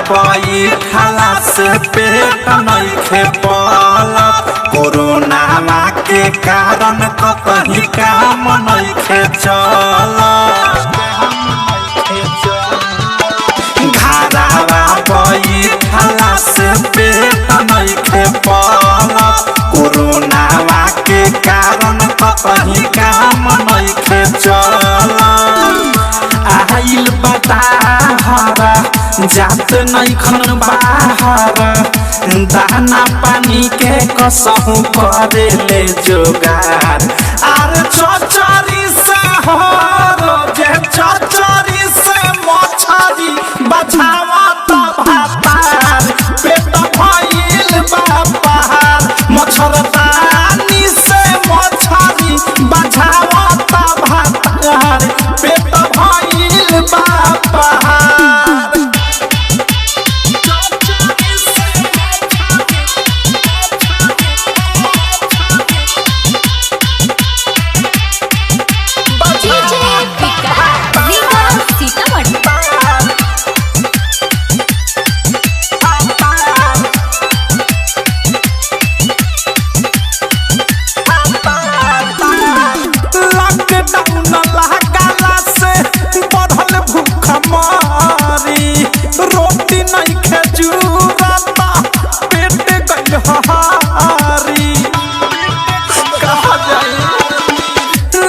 बैठला से पेट नइखे पलत कोरोना के कारण कहीं काम नइखे चलत घरवा बैठला से पेट नइखे पलत कोरोना के कारण कहीं काम नइखे चलत आइल बताहरा जात नइखन बाहर दाना पानी के कसहु करे ले जोगार आर चचरी से हो रोजे चचरी से मछरी बचावा त भातार पेट भइल बा पहाड़ मच्छरदानी से मछरी बचावा त भातार पेट भइल बा पहाड़ रोटी नहीं खजूरता पेट गइल हारी कहा जाए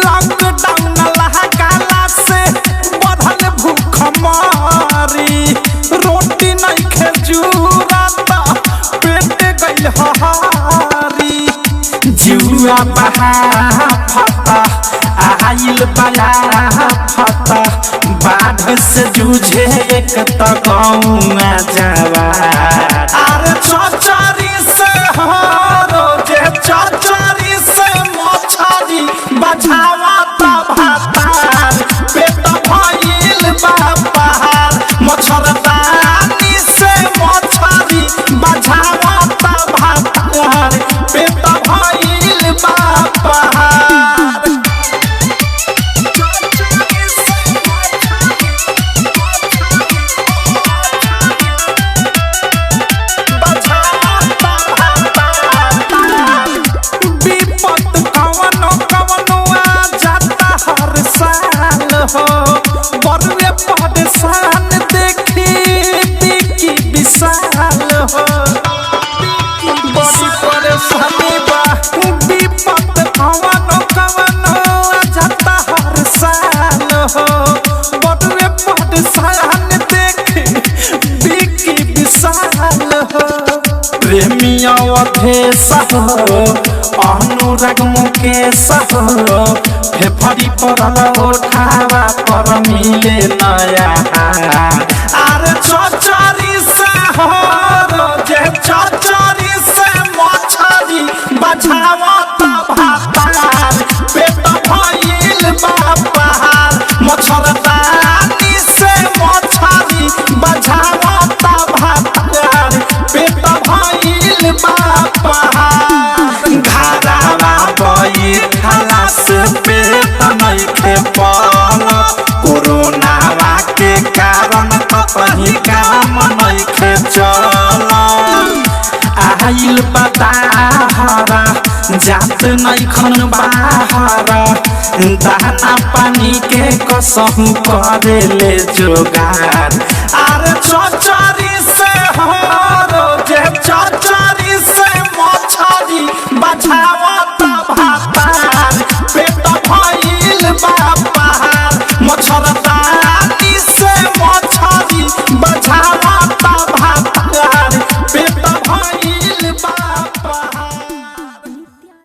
लॉकडाउन लगाला से बढ़ल भूख मारी रोटी नहीं खजूरता पेट गइल हारी जुआ बहा फटा आइल बला फटा बाढ़ से जूझे एक तो गौआ जवार अरे चचरी से हो रोजे चचरी से मछरी बचावा त भातार पेट भइल बा पहाड़ मच्छरदानी से मछरी बचावा त भातार पेट भइल बा पहाड़ बरुए परेशान देखी बिकी विशाल हो बड़ी परेशानी बा विपत कवनो कवनो जाता हर साल हो बरुए परेशान देखी बिकी विशाल हो प्रेमिया अधेश हो अनुराग मुकेश हो फेफड़ी पड़ल उठावा पर मिले नया अरे चचरी से हो रोजे चचरी से मछरी बचावा त भातार पेट भइल बा पहाड़ मच्छरदानी से मछरी बचावा त भातार पेट भइल बा पहाड़ घरवा बैठला से पेट नइखे पलत कोरोना के कारण कहीं काम नइखे चलत आइल बताहरा जात नइखन बाहर दाना पानी के कसहु करे ले जोगार आर चचरी से हो रोजे चचरी से मछरी बचावा त भातार पेट भइल बा पहाड़ मच्छरदानी से मछरी बचावा